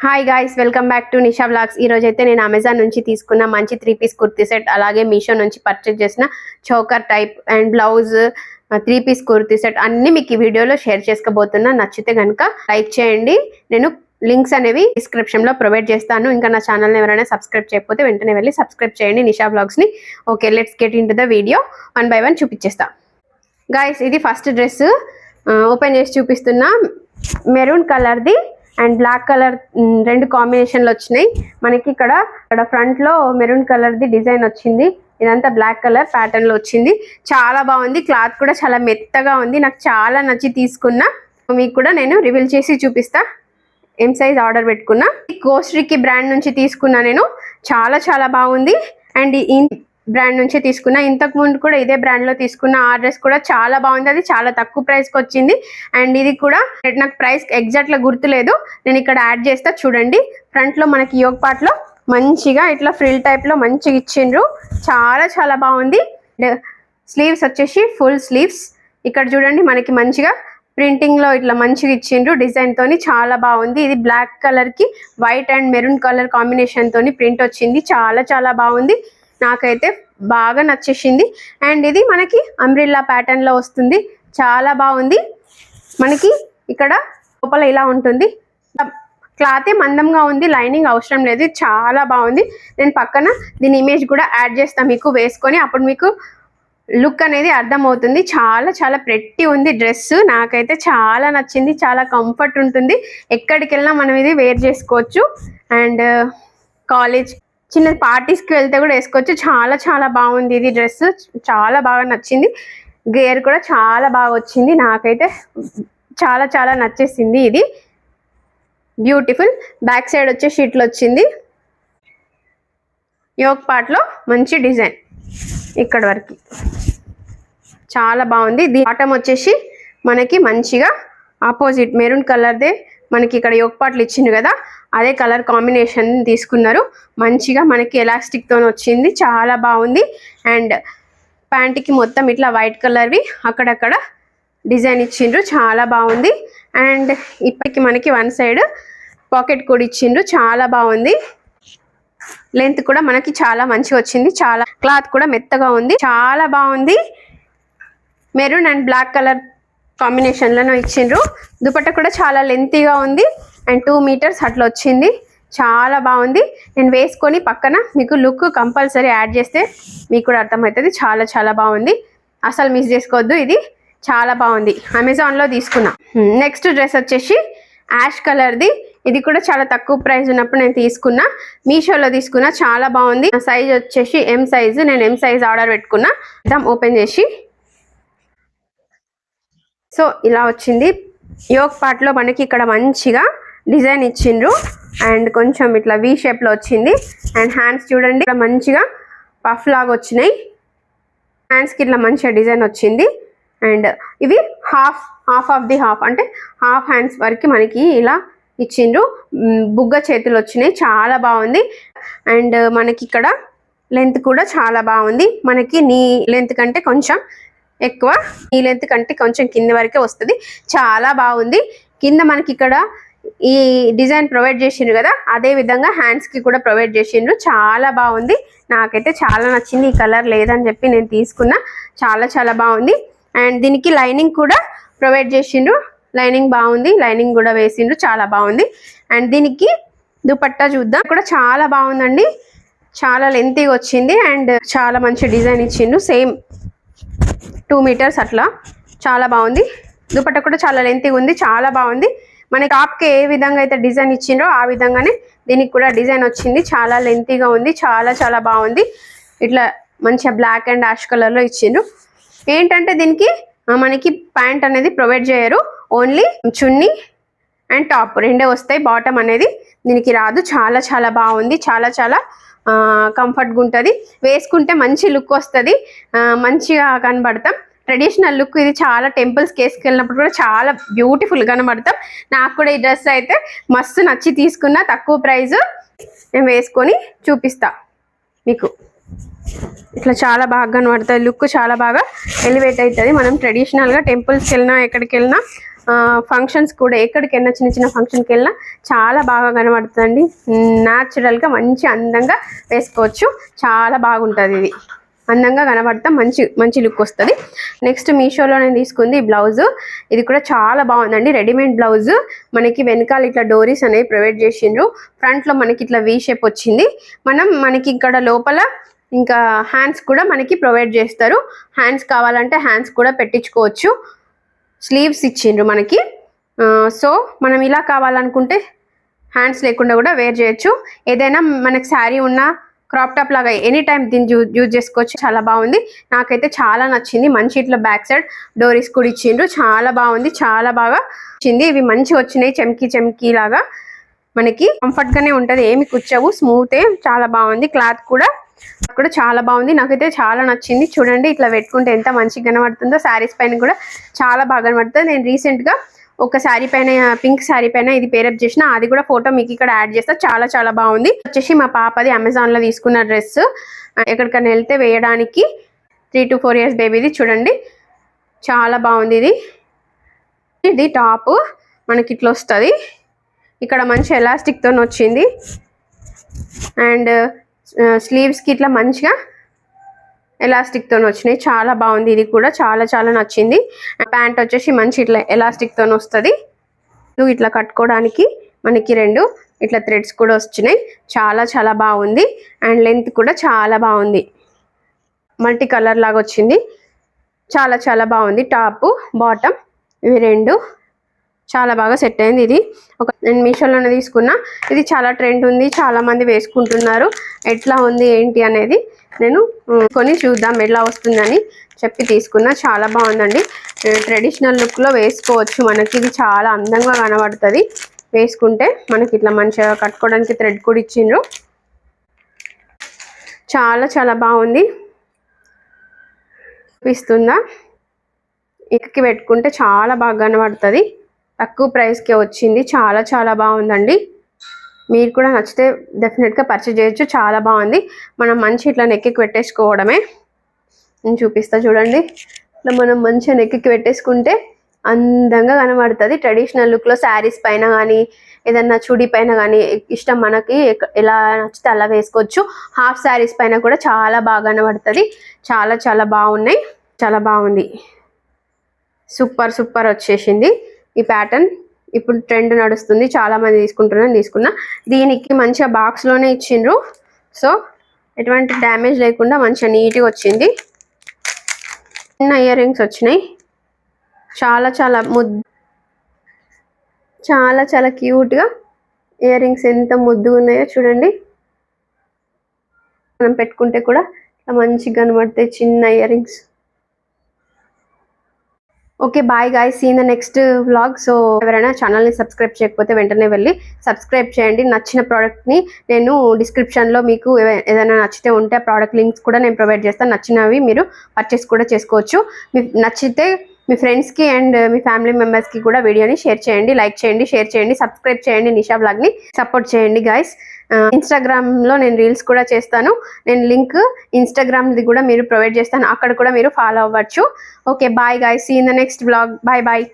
Hi guys, welcome back to Nisha vlogs. ఈ రోజు అయితే నేను అమెజాన్ నుంచి తీసుకున్న మంచి 3-పీస్ కుర్తీ సెట్, అలాగే మీషో నుంచి పర్చేజ్ చేసిన choker type and blouse three piece kurti set అన్ని మీకు ఈ వీడియోలో షేర్ చేసుకోబోతున్నా. నచ్చితే కనుక లైక్ చేయండి. నేను లింక్స్ అనేవి డిస్క్రిప్షన్ లో ప్రొవైడ్ చేస్తాను. ఇంకా నా ఛానల్ ఎవరైనా సబ్స్క్రైబ్ చేయకపోతే వెంటనే వెళ్ళి సబ్స్క్రైబ్ చేయండి నిషా వ్లాగ్స్ ని. Okay, let's get into the video. 1 by 1 చూపించేస్తా. గైస్, ఇది ఫస్ట్ డ్రెస్ ఓపెన్ చేసి చూపిస్తున్నా. మెరూన్ కలర్ది అండ్ బ్లాక్ కలర్ రెండు కాంబినేషన్లు వచ్చినాయి మనకి. ఇక్కడ ఫ్రంట్ లో మెరూన్ కలర్ ది డిజైన్ వచ్చింది, ఇదంతా బ్లాక్ కలర్ ప్యాటర్న్ లో వచ్చింది. చాలా బాగుంది, క్లాత్ కూడా చాలా మెత్తగా ఉంది. నాకు చాలా నచ్చి తీసుకున్నా. మీకు కూడా నేను రివీల్ చేసి చూపిస్తా. ఎం సైజ్ ఆర్డర్ పెట్టుకున్నా. కోస్ట్రీకి బ్రాండ్ నుంచి తీసుకున్నా నేను. చాలా చాలా బాగుంది. అండ్ ఈ బ్రాండ్ నుంచి తీసుకున్నా. ఇంతకు ముందు కూడా ఇదే బ్రాండ్ లో తీసుకున్న. ఆ డ్రెస్ కూడా చాలా బాగుంది. అది చాలా తక్కువ ప్రైస్ కి వచ్చింది. అండ్ ఇది కూడా నాకు ప్రైస్ ఎగ్జాక్ట్ గా గుర్తులేదు, నేను ఇక్కడ యాడ్ చేస్తా చూడండి. ఫ్రంట్ లో మనకి యోగ్ పార్ట్ లో మంచిగా ఇట్లా ఫ్రిల్ టైప్ లో మంచిగా ఇచ్చిండ్రు. చాలా చాలా బాగుంది. స్లీవ్స్ వచ్చేసి ఫుల్ స్లీవ్స్. ఇక్కడ చూడండి మనకి మంచిగా ప్రింటింగ్ లో ఇట్లా మంచిగా ఇచ్చిండ్రు డిజైన్ తోని. చాలా బాగుంది. ఇది బ్లాక్ కలర్ కి white and maroon colour combination తోని ప్రింట్ వచ్చింది. చాలా చాలా బాగుంది, నాకైతే బాగా నచ్చేసింది. అండ్ ఇది మనకి అంబ్రిల్లా ప్యాటర్న్ లో వస్తుంది. చాలా బాగుంది. మనకి ఇక్కడ లోపల ఇలా ఉంటుంది. క్లాతే మందంగా ఉంది, లైనింగ్ అవసరం లేదు. చాలా బాగుంది. నేను పక్కన దీని ఇమేజ్ కూడా యాడ్ చేస్తాను మీకు వేసుకొని, అప్పుడు మీకు లుక్ అనేది అర్థమవుతుంది. చాలా చాలా ప్రెట్టి ఉంది డ్రెస్. నాకైతే చాలా నచ్చింది. చాలా కంఫర్ట్ ఉంటుంది. ఎక్కడికి వెళ్ళినా మనం ఇది వేర్ చేసుకోవచ్చు. అండ్ కాలేజ్ చిన్న పార్టీస్కి వెళ్తే కూడా వేసుకోవచ్చు. చాలా చాలా బాగుంది ఇది డ్రెస్. చాలా బాగా నచ్చింది. గేర్ కూడా చాలా బాగా వచ్చింది. నాకైతే చాలా చాలా నచ్చేసింది. ఇది బ్యూటిఫుల్. బ్యాక్ సైడ్ వచ్చే షీట్లు వచ్చింది. యోక్ పార్ట్ లో మంచి డిజైన్ ఇక్కడ వరకు చాలా బాగుంది. బాటమ్ వచ్చేసి మనకి మంచిగా ఆపోజిట్ మెరూన్ కలర్దే మనకి ఇక్కడ యోక్ పార్ట్లు ఇచ్చింది కదా, అదే కలర్ కాంబినేషన్ తీసుకున్నారు. మంచిగా మనకి ఎలాస్టిక్ తో వచ్చింది. చాలా బాగుంది. అండ్ ప్యాంట్కి మొత్తం ఇట్లా వైట్ కలర్వి అక్కడక్కడ డిజైన్ ఇచ్చిండ్రు. చాలా బాగుంది. అండ్ ఇప్పటికి మనకి వన్ సైడ్ పాకెట్ కూడా ఇచ్చిండ్రు. చాలా బాగుంది. లెంత్ కూడా మనకి చాలా మంచిగా వచ్చింది. చాలా క్లాత్ కూడా మెత్తగా ఉంది. చాలా బాగుంది. మెరూన్ అండ్ బ్లాక్ కలర్ కాంబినేషన్లను ఇచ్చిండ్రు. దుపట్టా కూడా చాలా లెంతీగా ఉంది. అండ్ 2 మీటర్స్ అట్లా వచ్చింది. చాలా బాగుంది. నేను వేసుకొని పక్కన మీకు లుక్ కంపల్సరీ యాడ్ చేస్తే మీకు కూడా అర్థమవుతుంది. చాలా చాలా బాగుంది. అసలు మిస్ చేసుకోవద్దు. ఇది చాలా బాగుంది. అమెజాన్లో తీసుకున్నా. నెక్స్ట్ డ్రెస్ వచ్చేసి యాష్ కలర్ది. ఇది కూడా చాలా తక్కువ ప్రైస్ ఉన్నప్పుడు నేను తీసుకున్నా. మీషోలో తీసుకున్నా. చాలా బాగుంది. సైజ్ వచ్చేసి ఎం సైజు. నేను ఎం సైజ్ ఆర్డర్ పెట్టుకున్నా. ఓపెన్ చేసి సో ఇలా వచ్చింది. యోక్ పార్ట్ లో మనకి ఇక్కడ మంచిగా డిజైన్ ఇచ్చిండ్రు. అండ్ కొంచెం ఇట్లా వి షేప్ లో వచ్చింది. అండ్ హ్యాండ్స్ చూడండి ఇక్కడ మంచిగా పఫ్ లాగా వచ్చినాయి. హ్యాండ్స్ కి ఇట్లా మంచిగా డిజైన్ వచ్చింది. అండ్ ఇవి హాఫ్ ఆఫ్ ది హాఫ్ అంటే హాఫ్ హ్యాండ్స్ వరకు మనకి ఇలా ఇచ్చిండ్రు. బుగ్గ చేతులు వచ్చినాయి. చాలా బాగుంది. అండ్ మనకి ఇక్కడ లెంత్ కూడా చాలా బాగుంది. మనకి నీ లెంత్ కంటే కొంచెం ఎక్కువ, ఈ లెంత్ కంటే కొంచెం కింద వరకే వస్తుంది. చాలా బాగుంది. కింద మనకి ఇక్కడ ఈ డిజైన్ ప్రొవైడ్ చేసిండ్రు కదా, అదే విధంగా హ్యాండ్స్ కి కూడా ప్రొవైడ్ చేసిండ్రు. చాలా బాగుంది. నాకైతే చాలా నచ్చింది. ఈ కలర్ లేదని చెప్పి నేను తీసుకున్నా. చాలా చాలా బాగుంది. అండ్ దీనికి లైనింగ్ కూడా ప్రొవైడ్ చేసిండ్రు. లైనింగ్ బాగుంది. లైనింగ్ కూడా వేసిండ్రు. చాలా బాగుంది. అండ్ దీనికి దుపట్టా చూద్దాం. కూడా చాలా బాగుందండి. చాలా లెంతీగా వచ్చింది. అండ్ చాలా మంచి డిజైన్ ఇచ్చిండ్రు. సేమ్ 2 మీటర్స్ అట్లా. చాలా బాగుంది. దుపట్టా కూడా చాలా లెంతీగా ఉంది. చాలా బాగుంది. మన టాప్కి ఏ విధంగా అయితే డిజైన్ ఇచ్చిండ్రో ఆ విధంగానే దీనికి కూడా డిజైన్ వచ్చింది. చాలా లెంతీగా ఉంది. చాలా చాలా బాగుంది. ఇట్లా మంచిగా బ్లాక్ అండ్ యాష్ కలర్ లో ఇచ్చిండ్రు. ఏంటంటే దీనికి మనకి ప్యాంట్ అనేది ప్రొవైడ్ చేయరు. ఓన్లీ చున్నీ అండ్ టాప్ రెండే వస్తాయి. బాటమ్ అనేది దీనికి రాదు. చాలా చాలా బాగుంది. చాలా చాలా కంఫర్ట్గా ఉంటుంది. వేసుకుంటే మంచి లుక్ వస్తుంది. మంచిగా కనబడతాం. ట్రెడిషనల్ లుక్ ఇది. చాలా టెంపుల్స్కి వేసుకెళ్ళినప్పుడు కూడా చాలా బ్యూటిఫుల్ కనబడతాం. నాకు కూడా ఈ డ్రెస్ అయితే మస్తు నచ్చి తీసుకున్నా. తక్కువ ప్రైస్. నేను వేసుకొని చూపిస్తా మీకు. ఇట్లా చాలా బాగా కనబడుతుంది. లుక్ చాలా బాగా ఎలివేట్ అవుతుంది. మనం ట్రెడిషనల్గా టెంపుల్స్కి వెళ్ళినా ఎక్కడికి వెళ్ళినా ఫంక్షన్స్ కూడా ఎక్కడికైనా చిన్న చిన్న ఫంక్షన్కి వెళ్ళినా చాలా బాగా కనబడుతుందండి. న్యాచురల్గా మంచి అందంగా వేసుకోవచ్చు. చాలా బాగుంటుంది, ఇది అందంగా కనబడతా మంచి లుక్ వస్తుంది. నెక్స్ట్ మీషోలో నేను తీసుకుంది ఈ బ్లౌజ్. ఇది కూడా చాలా బాగుందండి. Readymade blouse. మనకి వెనకాల ఇట్లా డోరీస్ అనేవి ప్రొవైడ్ చేసిండ్రు. ఫ్రంట్లో మనకి ఇట్లా వీ షేప్ వచ్చింది. మనకి ఇక్కడ లోపల ఇంకా హ్యాండ్స్ కూడా మనకి ప్రొవైడ్ చేస్తారు. హ్యాండ్స్ కావాలంటే హ్యాండ్స్ కూడా పెట్టించుకోవచ్చు. స్లీవ్స్ ఇచ్చిండ్రు మనకి. సో మనం ఇలా కావాలనుకుంటే హ్యాండ్స్ లేకుండా కూడా వేర్ చేయొచ్చు. ఏదైనా మనకి శారీ ఉన్న క్రాప్ టాప్ లాగా ఎనీ టైం దీన్ని యూజ్ చేసుకోవచ్చు. చాలా బాగుంది, నాకైతే చాలా నచ్చింది. మంచి ఇట్లా బ్యాక్ సైడ్ డోరీస్ కూడా ఇచ్చిండ్రు. చాలా బాగుంది, చాలా బాగా వచ్చింది. ఇవి మంచిగా వచ్చినాయి, చెమ్కీ లాగా. మనకి కంఫర్ట్ గానే ఉంటది, ఏమి కుచ్చవు, స్మూతే. చాలా బాగుంది. క్లాత్ కూడా చాలా బాగుంది, నాకైతే చాలా నచ్చింది. చూడండి ఇట్లా పెట్టుకుంటే ఎంత మంచిగా కనబడుతుందో. శారీస్ పైన కూడా చాలా బాగా కనబడుతుంది. నేను రీసెంట్ గా ఒక శారీ పైన, పింక్ శారీ పైన ఇది పేరప్ చేసిన, అది కూడా ఫోటో మీకు ఇక్కడ యాడ్ చేస్తా. చాలా బాగుంది. వచ్చేసి మా పాపది అమెజాన్ లో తీసుకున్న డ్రెస్. ఎక్కడికైనా వెళ్తే వేయడానికి 3 to 4 years బేబీది. చూడండి చాలా బాగుంది. ఇది టాప్ మనకి ఇట్లా వస్తుంది. ఇక్కడ మంచి ఎలాస్టిక్ తో వచ్చింది. అండ్ స్లీవ్స్ కి ఇట్లా మంచిగా ఎలాస్టిక్ తో వచ్చినాయి. చాలా బాగుంది. ఇది కూడా చాలా నచ్చింది. ప్యాంట్ వచ్చేసి మంచి ఇట్లా ఎలాస్టిక్ తో వస్తుంది. ఇట్లా కట్టుకోవడానికి మనకి 2 ఇట్లా థ్రెడ్స్ కూడా వచ్చినాయి. చాలా బాగుంది. అండ్ లెంత్ కూడా చాలా బాగుంది. మల్టీ కలర్ లాగా వచ్చింది. చాలా బాగుంది. టాప్ బాటమ్ ఇవి 2 చాలా బాగా సెట్ అయింది. ఇది నేను మీషోలోనే తీసుకున్నా. ఇది చాలా ట్రెండ్ ఉంది, చాలా మంది వేసుకుంటున్నారు. ఎట్లా ఉంది ఏంటి అనేది నేను కొని చూద్దాం ఎలా వస్తుందని చెప్పి తీసుకున్నా. చాలా బాగుందండి. ట్రెడిషనల్ లుక్లో వేసుకోవచ్చు. మనకి ఇది చాలా అందంగా కనబడుతుంది వేసుకుంటే. మనకి ఇట్లా మంచిగా కట్టుకోవడానికి థ్రెడ్ కూడా ఇచ్చిండ్రు. చాలా బాగుంది. చూపిస్తుందా? ఇక్కడికి పెట్టుకుంటే చాలా బాగా కనబడుతుంది. తక్కువ ప్రైస్కే వచ్చింది. చాలా బాగుందండి. మీరు కూడా నచ్చితే డెఫినెట్గా పర్చేజ్ చేయొచ్చు. చాలా బాగుంది. మనం మంచి ఇట్లా నెక్కి పెట్టేసుకోవడమే. నేను చూపిస్తా చూడండి. ఇట్లా మనం మంచిగా నెక్కి పెట్టేసుకుంటే అందంగా కనబడుతుంది. ట్రెడిషనల్ లుక్లో శారీస్ పైన కానీ ఏదన్నా చుడీ పైన కానీ ఇష్టం మనకి ఎలా నచ్చితే అలా వేసుకోవచ్చు. హాఫ్ శారీస్ పైన కూడా చాలా బాగా కనబడుతుంది. చాలా బాగున్నాయి. చాలా బాగుంది. సూపర్ వచ్చేసింది. ఈ ప్యాటర్న్ ఇప్పుడు ట్రెండ్ నడుస్తుంది, చాలా మంది తీసుకున్నా. దీనికి మంచిగా బాక్స్ లోనే ఇచ్చిండ్రు. సో ఎటువంటి డ్యామేజ్ లేకుండా మంచిగా నీట్గా వచ్చింది. చిన్న ఇయర్ రింగ్స్ వచ్చినాయి. చాలా క్యూట్గా ఇయర్ రింగ్స్ ఎంత ముద్దుగా ఉన్నాయో చూడండి. మనం పెట్టుకుంటే కూడా మంచిగా కనబడతాయి చిన్న earrings. Okay bye guys, see in the next vlog. So ఎవరైనా ఛానల్ని సబ్స్క్రైబ్ చేయకపోతే వెంటనే వెళ్ళి సబ్స్క్రైబ్ చేయండి. నచ్చిన ప్రోడక్ట్ని నేను డిస్క్రిప్షన్లో మీకు ఏదైనా నచ్చితే ఉంటే ఆ ప్రోడక్ట్ లింక్స్ కూడా నేను ప్రొవైడ్ చేస్తాను. నచ్చినవి మీరు పర్చేస్ కూడా చేసుకోవచ్చు. మీకు నచ్చితే మీ ఫ్రెండ్స్కి అండ్ మీ ఫ్యామిలీ మెంబర్స్కి కూడా వీడియోని షేర్ చేయండి, లైక్ చేయండి, షేర్ చేయండి, సబ్స్క్రైబ్ చేయండి. నిషా వ్లాగ్ని సపోర్ట్ చేయండి గాయ్స్. ఇన్స్టాగ్రామ్లో నేను రీల్స్ కూడా చేస్తాను. నేను లింక్ ఇన్స్టాగ్రామ్ది కూడా మీరు ప్రొవైడ్ చేస్తాను, అక్కడ కూడా మీరు ఫాలో అవ్వచ్చు. Okay bye guys, see in the next vlog. Bye.